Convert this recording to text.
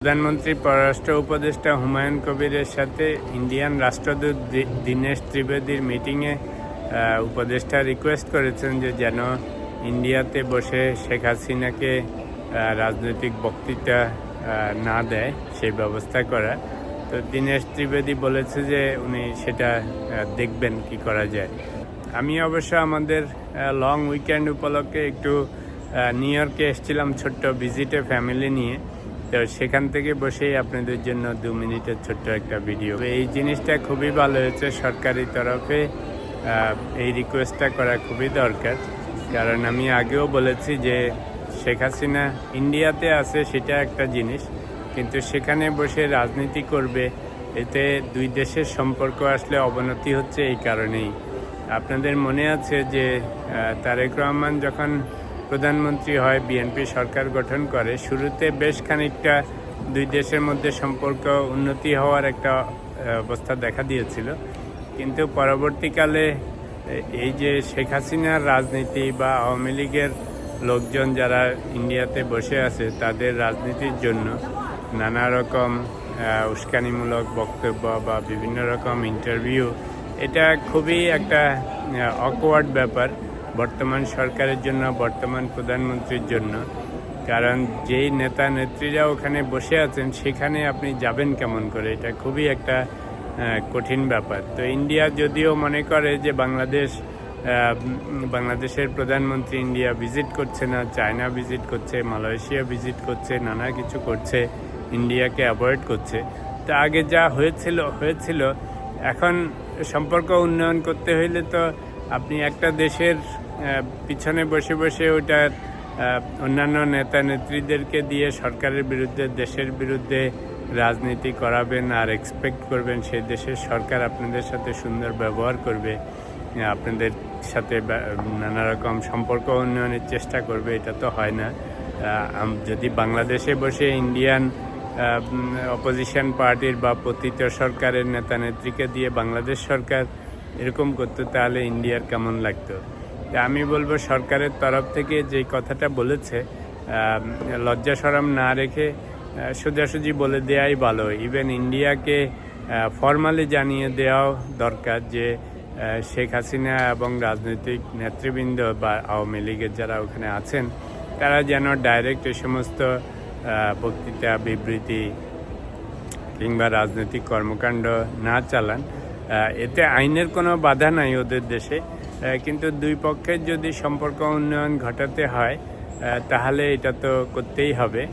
প্রধানমন্ত্রী পররাষ্ট্র উপদেষ্টা হুমায়ুন কবিরের সাথে ইন্ডিয়ান রাষ্ট্রদূত দীনেশ ত্রিবেদীর মিটিংয়ে উপদেষ্টা রিকোয়েস্ট করেছেন যে যেন ইন্ডিয়াতে বসে শেখ হাসিনাকে রাজনৈতিক বক্তৃতা না দেয় সেই ব্যবস্থা করা। তো দীনেশ ত্রিবেদী বলেছে যে উনি সেটা দেখবেন কি করা যায়। আমি অবশ্য আমাদের লং উইকেন্ড উপলক্ষে একটু নিউ ইয়র্কে এসেছিলাম ছোট্ট ভিজিটে ফ্যামিলি নিয়ে। তো সেখান থেকে বসেই আপনাদের জন্য 2 মিনিটের ছোট্ট একটা ভিডিও। এই জিনিসটা খুবই ভালো হয়েছে, সরকারি তরফে এই রিকোয়েস্টটা করা খুবই দরকার। কারণ আমি আগেও বলেছি যে শেখ হাসিনা ইন্ডিয়াতে আছে সেটা একটা জিনিস, কিন্তু সেখানে বসে রাজনীতি করবে, এতে দুই দেশের সম্পর্ক আসলে অবনতি হচ্ছে। এই কারণেই আপনাদের মনে আছে যে তারেক রহমান যখন প্রধানমন্ত্রী হয়, বিএনপি সরকার গঠন করে, শুরুতে বেশ খানিকটা দুই দেশের মধ্যে সম্পর্ক উন্নতি হওয়ার একটা অবস্থা দেখা দিয়েছিল। কিন্তু পরবর্তীকালে এই যে শেখ হাসিনার রাজনীতি বা আওয়ামী লীগের লোকজন যারা ইন্ডিয়াতে বসে আছে তাদের রাজনীতির জন্য নানা রকম উস্কানিমূলক বক্তব্য বা বিভিন্ন রকম ইন্টারভিউ, এটা খুবই একটা অকওয়ার্ড ব্যাপার বর্তমান সরকারের জন্য, বর্তমান প্রধানমন্ত্রীর জন্য। কারণ যেই নেতা নেত্রীরা ওখানে বসে আছেন সেখানে আপনি যাবেন কেমন করে, এটা খুবই একটা কঠিন ব্যাপার। তো ইন্ডিয়া যদিও মনে করে যে বাংলাদেশের প্রধানমন্ত্রী ইন্ডিয়া ভিজিট করছে না, চায়না ভিজিট করছে, মালয়েশিয়া ভিজিট করছে, নানা কিছু করছে, ইন্ডিয়াকে অ্যাভয়েড করছে। তো আগে যা হয়েছিল, এখন সম্পর্ক উন্নয়ন করতে হইলে তো আপনি একটা দেশের পিছনে বসে বসে ওটার অন্যান্য নেতা নেত্রীদেরকে দিয়ে সরকারের বিরুদ্ধে, দেশের বিরুদ্ধে রাজনীতি করাবেন আর এক্সপেক্ট করবেন সেই দেশের সরকার আপনাদের সাথে সুন্দর ব্যবহার করবে, আপনাদের সাথে নানা রকম সম্পর্ক উন্নয়নের চেষ্টা করবে। এটা তো হয় না। যদি বাংলাদেশে বসে ইন্ডিয়ান অপোজিশন পার্টির বা পতিত সরকারের নেতা নেত্রীকে দিয়ে বাংলাদেশ সরকার এরকম করতো, তাহলে ইন্ডিয়ার কেমন লাগতো। আমি বলবো সরকারের তরফ থেকে যে কথাটা বলেছে, লজ্জা শরম না রেখে সোজাসুজি বলে দেওয়াই ভালো। ইভেন ইন্ডিয়াকে ফর্মালি জানিয়ে দেওয়াও দরকার যে শেখ হাসিনা এবং রাজনৈতিক নেতৃবৃন্দ বা আওয়ামী লীগের যারা ওখানে আছেন তারা যেন ডাইরেক্ট এই সমস্ত বক্তৃতা, বিবৃতি কিংবা রাজনৈতিক কর্মকাণ্ড না চালান। এতে আইনের কোনো বাধা নাই ওদের দেশে, কিন্তু দুই পক্ষের যদি সম্পর্ক উন্নয়ন ঘটাতে হয় তাহলে এটা তো করতেই হবে।